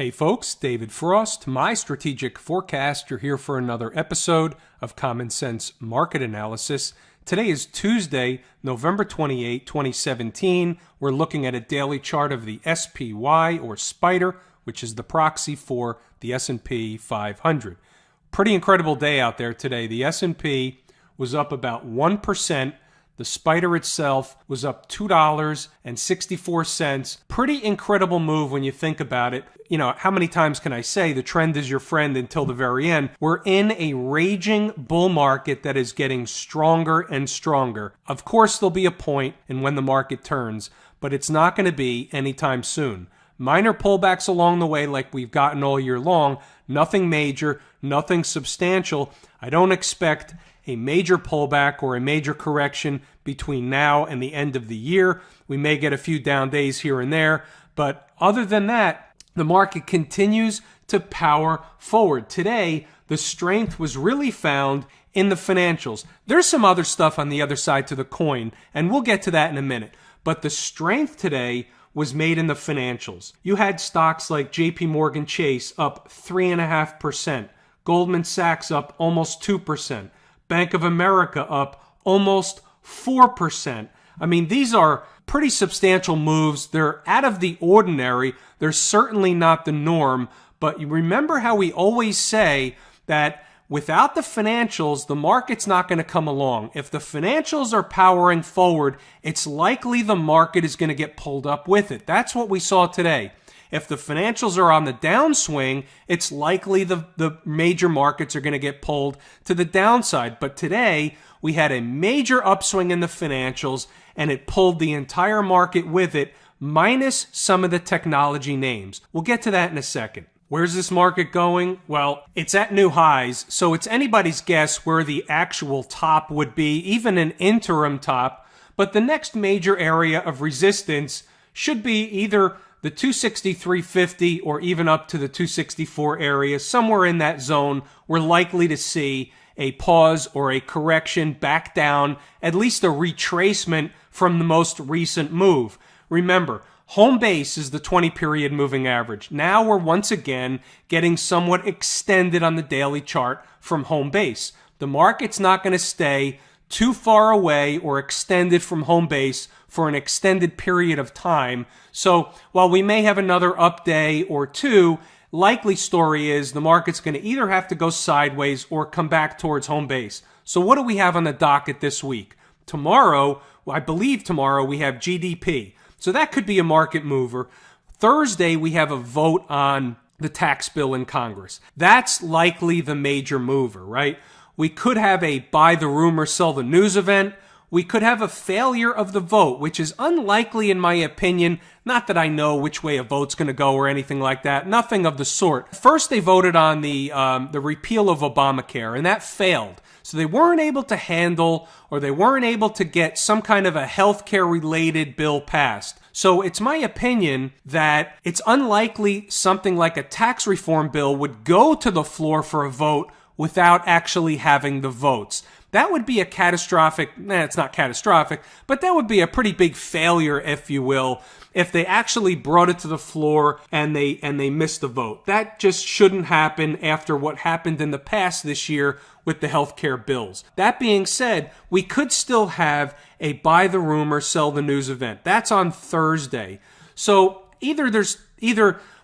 Hey folks, David Frost, my strategic forecaster here for another episode of Common Sense Market Analysis. Today is Tuesday, November 28, 2017. We're looking at a daily chart of the SPY or Spider, which is the proxy for the S&P 500. Pretty incredible day out there today. The S&P was up about 1%. The Spider itself was up $2.64. Pretty incredible move when you think about it. You know, how many times can I say the trend is your friend until the very end? We're in a raging bull market that is getting stronger and stronger. Of course, there'll be a point in when the market turns, but it's not going to be anytime soon. Minor pullbacks along the way like we've gotten all year long. Nothing major, nothing substantial. I don't expect a major pullback or a major correction between now and the end of the year. We may get a few down days here and there, but other than that, the market continues to power forward. Today, the strength was really found in the financials. There's some other stuff on the other side to the coin, and we'll get to that in a minute. But the strength today was made in the financials. You had stocks like JP Morgan Chase up 3.5%, Goldman Sachs up almost 2%, Bank of America up almost 4%. I mean, these are pretty substantial moves. They're out of the ordinary. They're certainly not the norm. But you remember how we always say that without the financials, the market's not going to come along. If the financials are powering forward, it's likely the market is going to get pulled up with it. That's what we saw today. If the financials are on the downswing, it's likely the major markets are going to get pulled to the downside. But today, we had a major upswing in the financials, and it pulled the entire market with it, minus some of the technology names. We'll get to that in a second. Where's this market going? Well, it's at new highs, so it's anybody's guess where the actual top would be, even an interim top. But the next major area of resistance should be either the 263.50 or even up to the 264 area. Somewhere in that zone, we're likely to see a pause or a correction back down, at least a retracement from the most recent move. Remember, home base is the 20-period moving average. Now we're once again getting somewhat extended on the daily chart from home base. The market's not going to stay too far away or extended from home base for an extended period of time. So while we may have another up day or two, likely story is the market's going to either have to go sideways or come back towards home base. So what do we have on the docket this week? Tomorrow, I believe tomorrow, we have GDP. So that could be a market mover. Thursday, we have a vote on the tax bill in Congress. That's likely the major mover, right? We could have a buy the rumor, sell the news event. We could have a failure of the vote, which is unlikely in my opinion. Not that I know which way a vote's going to go or anything like that. Nothing of the sort. First, they voted on the repeal of Obamacare, and that failed. So they weren't able to handle, or they weren't able to get some kind of a healthcare-related bill passed. So it's my opinion that it's unlikely something like a tax reform bill would go to the floor for a vote without actually having the votes. That would be a catastrophic, it's not catastrophic, but that would be a pretty big failure, if you will, if they actually brought it to the floor and they missed the vote. That just shouldn't happen after what happened in the past this year with the healthcare bills. That being said, we could still have a buy the rumor, sell the news event. That's on Thursday. So either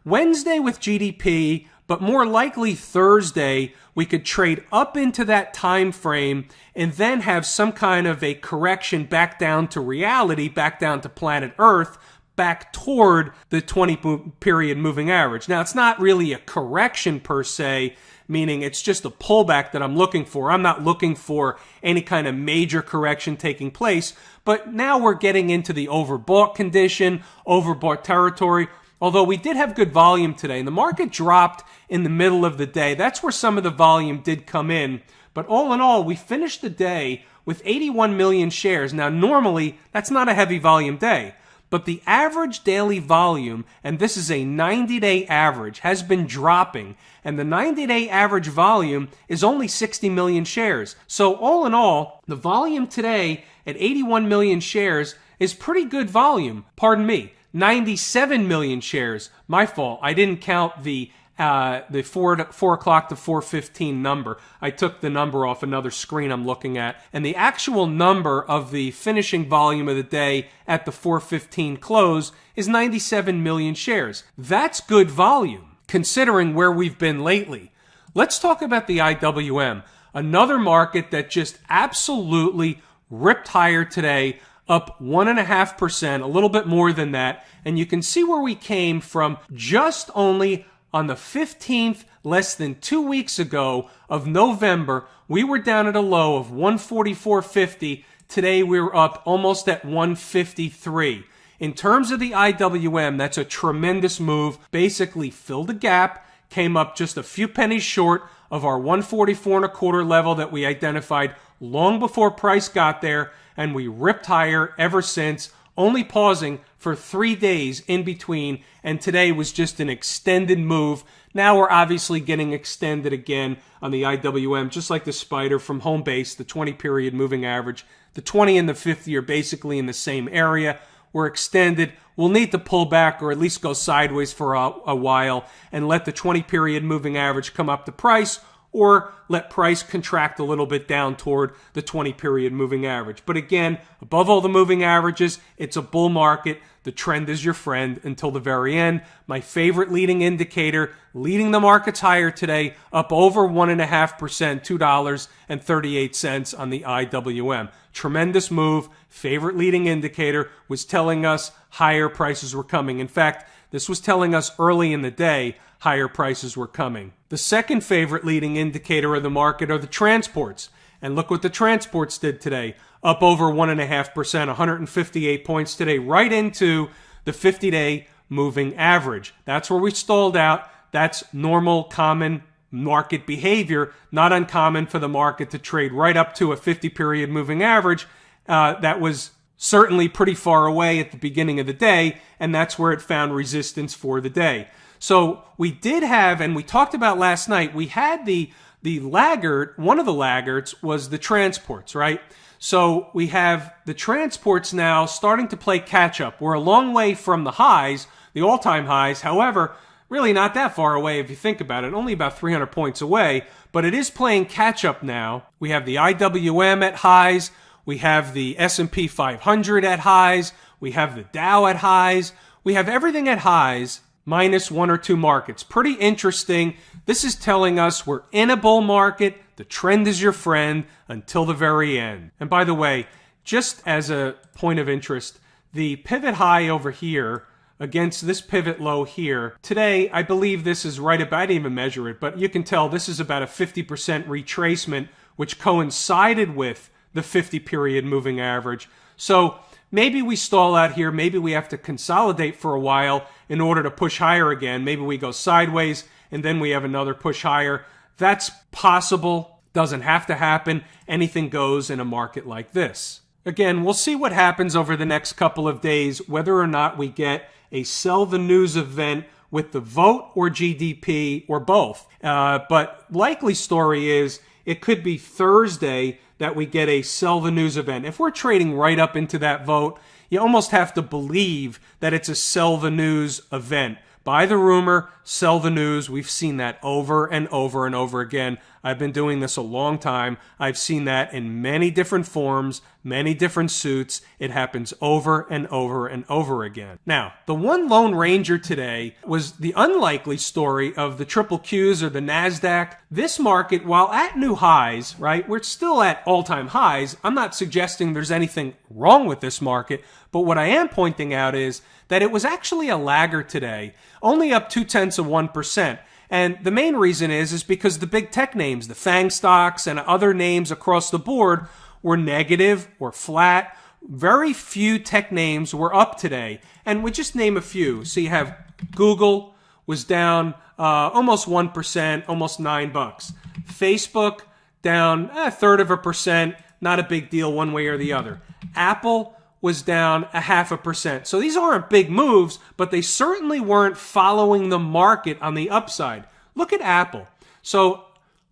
Wednesday with GDP, but more likely Thursday, we could trade up into that time frame and then have some kind of a correction back down to reality, back down to planet Earth, back toward the 20-period moving average. Now, it's not really a correction per se, meaning it's just a pullback that I'm looking for. I'm not looking for any kind of major correction taking place, but now we're getting into the overbought condition, overbought territory. Although we did have good volume today, and the market dropped in the middle of the day. That's where some of the volume did come in. But all in all, we finished the day with 81 million shares. Now, normally, that's not a heavy volume day. But the average daily volume, and this is a 90-day average, has been dropping. And the 90-day average volume is only 60 million shares. So all in all, the volume today at 81 million shares is pretty good volume. Pardon me. 97 million shares. My fault. I didn't count the 4 o'clock to 4:15 number. I took the number off another screen I'm looking at, and the actual number of the finishing volume of the day at the 4:15 close is 97 million shares. That's good volume, considering where we've been lately. Let's talk about the IWM, another market that just absolutely ripped higher today, up 1.5%, a little bit more than that, and you can see where we came from just only on the 15th, less than 2 weeks ago of November. We were down at a low of 144.50. Today we're up almost at 153. In terms of the IWM, that's a tremendous move. Basically filled a gap, came up just a few pennies short of our 144.25 level that we identified long before price got there, and we ripped higher ever since, only pausing for 3 days in between, and today was just an extended move. Now we're obviously getting extended again on the IWM, just like the spider from home base, the 20-period moving average. The 20 and the 50 are basically in the same area. We're extended. We'll need to pull back or at least go sideways for a while and let the 20-period moving average come up to price, or let price contract a little bit down toward the 20-period moving average. But again, above all the moving averages, it's a bull market. The trend is your friend until the very end. My favorite leading indicator, leading the markets higher today, up over 1.5%, $2.38 on the IWM. Tremendous move. Favorite leading indicator was telling us higher prices were coming. In fact, this was telling us early in the day higher prices were coming. The second favorite leading indicator of the market are the transports. And look what the transports did today. Up over 1.5%, 158 points today, right into the 50-day moving average. That's where we stalled out. That's normal, common market behavior, not uncommon for the market to trade right up to a 50-period moving average. That was certainly pretty far away at the beginning of the day, and that's where it found resistance for the day. So we did have, and we talked about last night, we had the laggard, one of the laggards was the transports, right? So we have the transports now starting to play catch up. We're a long way from the highs, the all-time highs. However, really not that far away if you think about it, only about 300 points away, but it is playing catch up now. We have the IWM at highs. We have the S&P 500 at highs. We have the Dow at highs. We have everything at highs minus one or two markets. Pretty interesting. This is telling us we're in a bull market. The trend is your friend until the very end. And by the way, just as a point of interest, the pivot high over here against this pivot low here, today, I believe this is right about, I didn't even measure it, but you can tell this is about a 50% retracement, which coincided with the 50-period moving average. So maybe we stall out here. Maybe we have to consolidate for a while in order to push higher again. Maybe we go sideways and then we have another push higher. That's possible. Doesn't have to happen. Anything goes in a market like this. Again, we'll see what happens over the next couple of days, whether or not we get a sell the news event with the vote or GDP or both. But likely story is it could be Thursday that we get a sell the news event. If we're trading right up into that vote, you almost have to believe that it's a sell the news event. Buy the rumor, sell the news. We've seen that over and over and over again. I've been doing this a long time. I've seen that in many different forms, many different suits. It happens over and over and over again. Now, the one Lone Ranger today was the unlikely story of the triple Qs or the NASDAQ. This market, while at new highs, right, we're still at all-time highs. I'm not suggesting there's anything wrong with this market, but what I am pointing out is that it was actually a laggard today, only up 0.2%. And the main reason is because the big tech names, the FANG stocks and other names across the board were negative or flat. Very few tech names were up today. And we just name a few. So you have Google was down almost 1%, almost $9. Facebook down 0.33%, not a big deal one way or the other. Apple was down 0.5%. So these aren't big moves, but they certainly weren't following the market on the upside. Look at Apple. So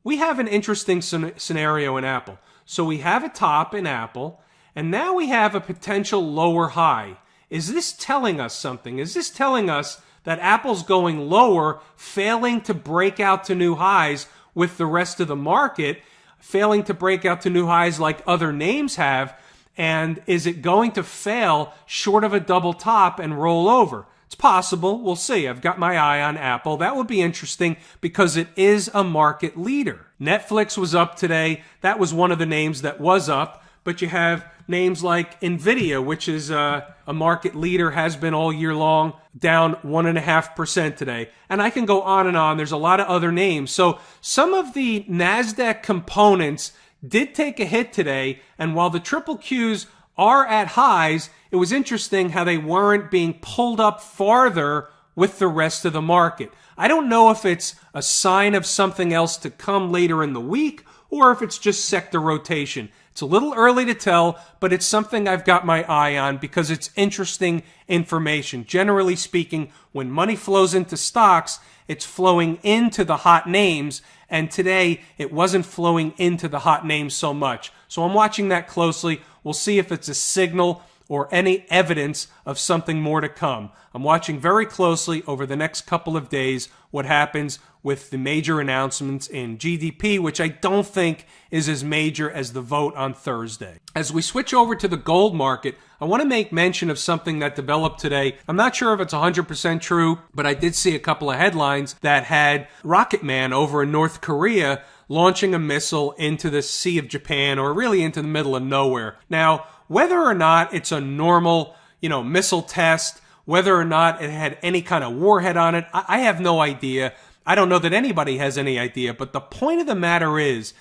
we have an interesting scenario in Apple. So we have a top in Apple, and now we have a potential lower high. Is this telling us something? Is this telling us that Apple's going lower, failing to break out to new highs with the rest of the market, failing to break out to new highs like other names have? And is it going to fail short of a double top and roll over? It's possible. We'll see. I've got my eye on Apple. That would be interesting because it is a market leader. Netflix was up today. That was one of the names that was up. But you have names like NVIDIA, which is a market leader, has been all year long, down 1.5% today. And I can go on and on. There's a lot of other names. So some of the NASDAQ components did take a hit today. And while the triple Qs are at highs, it was interesting how they weren't being pulled up farther with the rest of the market. I don't know if it's a sign of something else to come later in the week or if it's just sector rotation. It's a little early to tell, but it's something I've got my eye on because it's interesting information. Generally speaking, when money flows into stocks, it's flowing into the hot names, and today it wasn't flowing into the hot names so much. So I'm watching that closely. We'll see if it's a signal or any evidence of something more to come. I'm watching very closely over the next couple of days what happens with the major announcements in GDP, which I don't think is as major as the vote on Thursday. As we switch over to the gold market, I want to make mention of something that developed today. I'm not sure if it's 100% true, but I did see a couple of headlines that had Rocket Man over in North Korea launching a missile into the Sea of Japan, or really into the middle of nowhere. Now, whether or not it's a normal, missile test, whether or not it had any kind of warhead on it, I have no idea. I don't know that anybody has any idea, but the point of the matter is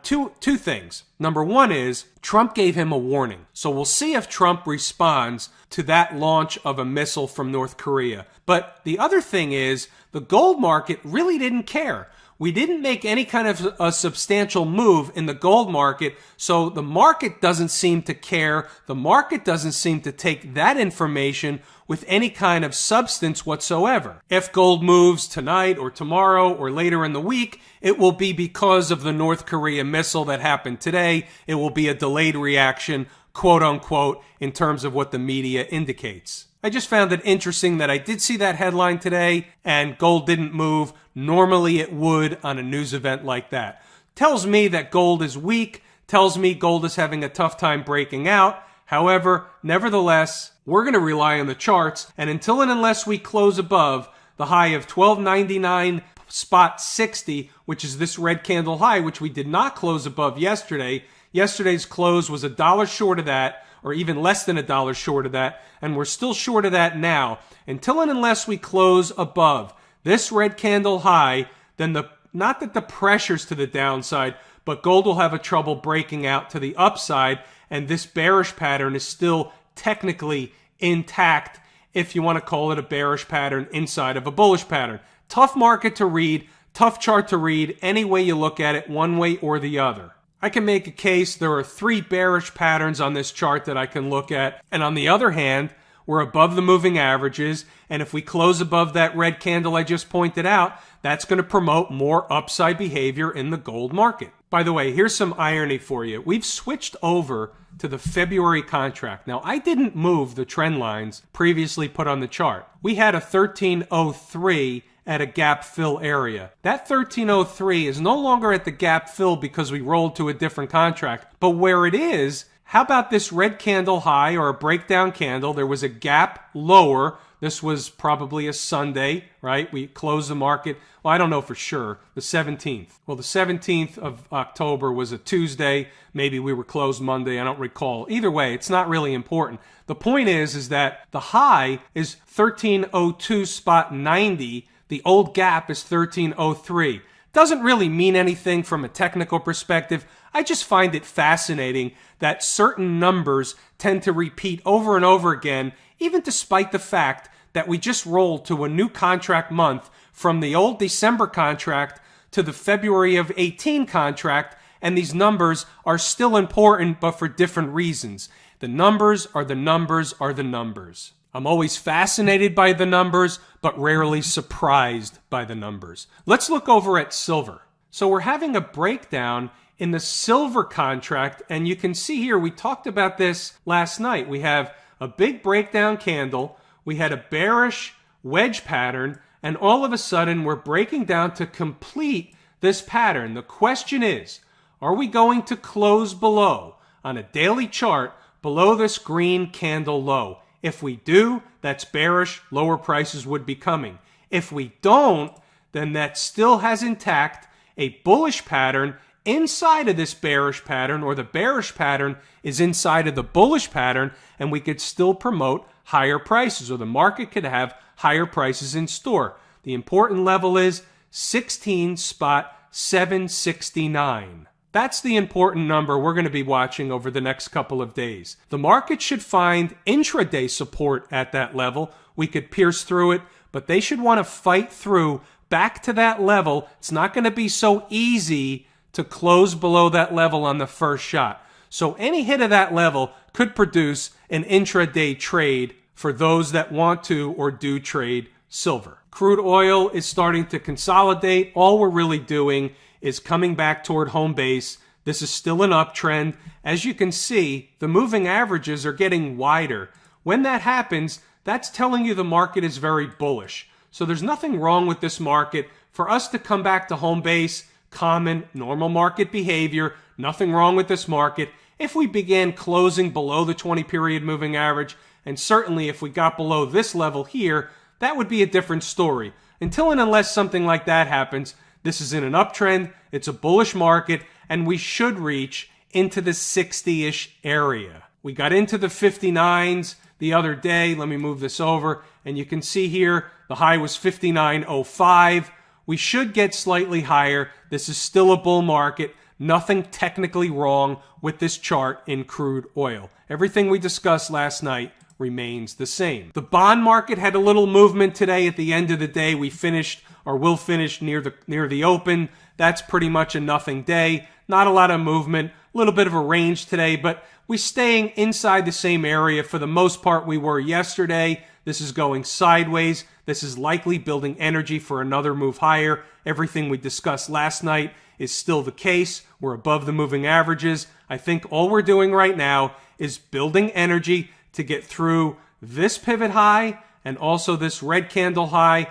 two things. Number one is Trump gave him a warning. So we'll see if Trump responds to that launch of a missile from North Korea. But the other thing is the gold market really didn't care. We didn't make any kind of a substantial move in the gold market, so the market doesn't seem to care. The market doesn't seem to take that information with any kind of substance whatsoever. If gold moves tonight or tomorrow or later in the week, it will be because of the North Korea missile that happened today. It will be a delayed reaction, quote unquote, in terms of what the media indicates. I just found it interesting that I did see that headline today and gold didn't move. Normally it would on a news event like that. Tells me that gold is weak, tells me gold is having a tough time breaking out. However, nevertheless, we're going to rely on the charts, and until and unless we close above the high of 1299.60, which is this red candle high, which we did not close above yesterday. Yesterday's close was $1 short of that, or even less than $1 short of that, and we're still short of that now. Until and unless we close above this red candle high, then not that the pressure's to the downside, but gold will have a trouble breaking out to the upside, and this bearish pattern is still technically intact, if you want to call it a bearish pattern inside of a bullish pattern. Tough market to read, tough chart to read, any way you look at it, one way or the other. I can make a case there are 3 bearish patterns on this chart that I can look at, and on the other hand, we're above the moving averages, and if we close above that red candle I just pointed out, that's going to promote more upside behavior in the gold market. By the way, here's some irony for you. We've switched over to the February contract. Now, I didn't move the trend lines previously put on the chart. We had a 1303 at a gap fill area. That 1303 is no longer at the gap fill because we rolled to a different contract, but where it is, how about this red candle high or a breakdown candle? There was a gap lower. This was probably a Sunday, right? We closed the market. Well, I don't know for sure. The 17th. Well, the 17th of October was a Tuesday. Maybe we were closed Monday. I don't recall. Either way, it's not really important. The point is that the high is 1302.90. The old gap is 1303. Doesn't really mean anything from a technical perspective. I just find it fascinating that certain numbers tend to repeat over and over again, even despite the fact that we just rolled to a new contract month from the old December contract to the February of 18 contract, and these numbers are still important, but for different reasons. The numbers are the numbers are the numbers. I'm always fascinated by the numbers, but rarely surprised by the numbers. Let's look over at silver. So we're having a breakdown in the silver contract, and you can see here, we talked about this last night. We have a big breakdown candle. We had a bearish wedge pattern, and all of a sudden we're breaking down to complete this pattern. The question is, are we going to close below on a daily chart below this green candle low? If we do, that's bearish. Lower prices would be coming. If we don't, then that still has intact a bullish pattern inside of this bearish pattern, or the bearish pattern is inside of the bullish pattern, and we could still promote higher prices, or the market could have higher prices in store. The important level is 16.769. That's the important number we're going to be watching over the next couple of days. The market should find intraday support at that level. We could pierce through it, but they should want to fight through back to that level. It's not going to be so easy to close below that level on the first shot. So any hit of that level could produce an intraday trade for those that want to or do trade silver. Crude oil is starting to consolidate. All we're really doing is coming back toward home base. This is still an uptrend. As you can see, the moving averages are getting wider. When that happens, that's telling you the market is very bullish. So there's nothing wrong with this market. For us to come back to home base, common, normal market behavior, nothing wrong with this market. If we began closing below the 20-period moving average, and certainly if we got below this level here, that would be a different story. Until and unless something like that happens, this is in an uptrend, it's a bullish market, and we should reach into the 60-ish area. We got into the 59s the other day. Let me move this over, and you can see here the high was 59.05. We should get slightly higher. This is still a bull market. Nothing technically wrong with this chart in crude oil. Everything we discussed last night remains the same. The bond market had a little movement today. At the end of the day, we finished, or will finish, near the open. That's pretty much a nothing day. Not a lot of movement. A little bit of a range today, but we're staying inside the same area for the most part we were yesterday. This is going sideways. This is likely building energy for another move higher. Everything we discussed last night is still the case. We're above the moving averages. I think all we're doing right now is building energy to get through this pivot high and also this red candle high.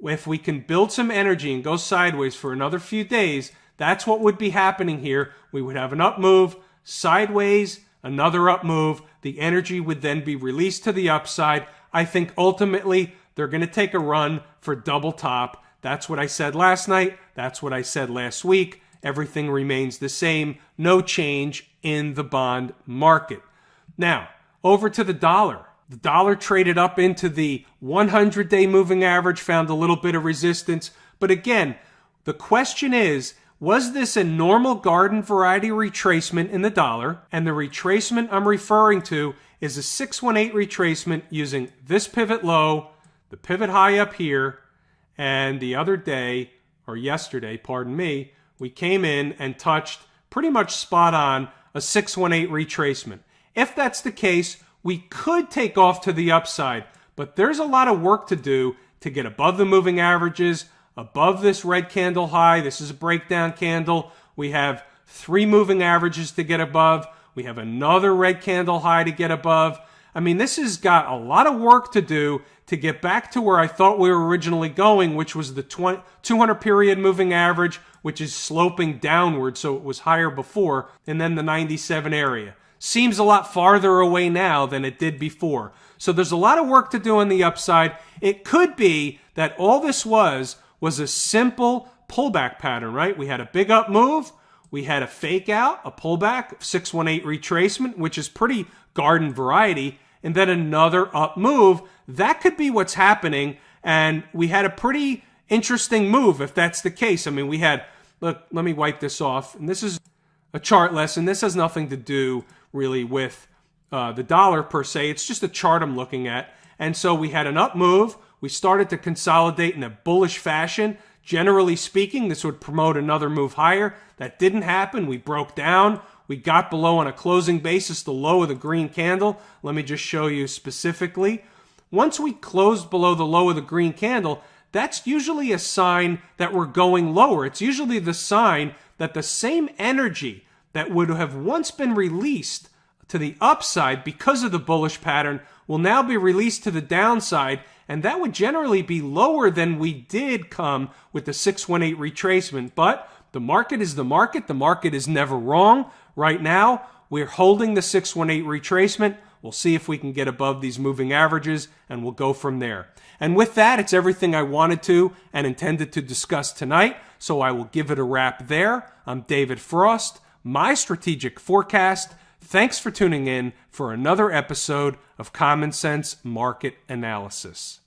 If we can build some energy and go sideways for another few days, that's what would be happening here. We would have an up move, sideways, another up move. The energy would then be released to the upside. I think ultimately they're going to take a run for double top. That's what I said last night. That's what I said last week. Everything remains the same. No change in the bond market. Now, over to the dollar. The dollar traded up into the 100-day moving average, found a little bit of resistance. But again, the question is, was this a normal garden variety retracement in the dollar? And the retracement I'm referring to is a 618 retracement using this pivot low, the pivot high up here, and the other day, or yesterday, pardon me, we came in and touched pretty much spot on a 618 retracement. If that's the case, we could take off to the upside, but there's a lot of work to do to get above the moving averages, above this red candle high. This is a breakdown candle. We have 3 moving averages to get above. We have another red candle high to get above. I mean, this has got a lot of work to do to get back to where I thought we were originally going, which was the 200-period moving average, which is sloping downward, so it was higher before, and then the 97 area. Seems a lot farther away now than it did before. So there's a lot of work to do on the upside. It could be that all this was a simple pullback pattern, right? We had a big up move. We had a fake out, a pullback, 618 retracement, which is pretty garden variety, and then another up move. That could be what's happening, and we had a pretty interesting move if that's the case. I mean, we had, look, let me wipe this off, and this is a chart lesson. This has nothing to do really with the dollar per se. It's just a chart I'm looking at. And so we had an up move. We started to consolidate in a bullish fashion. Generally speaking, this would promote another move higher. That didn't happen. We broke down. We got below on a closing basis the low of the green candle. Let me just show you specifically. Once we closed below the low of the green candle, that's usually a sign that we're going lower. It's usually the sign that the same energy that would have once been released to the upside because of the bullish pattern will now be released to the downside, and that would generally be lower than we did come with the 618 retracement. But the market is the market. The market is never wrong. Right now, we're holding the 618 retracement. We'll see if we can get above these moving averages, and we'll go from there. And with that, it's everything I wanted to and intended to discuss tonight, so I will give it a wrap there. I'm David Frost, my strategic forecast. Thanks for tuning in for another episode of Common Sense Market Analysis.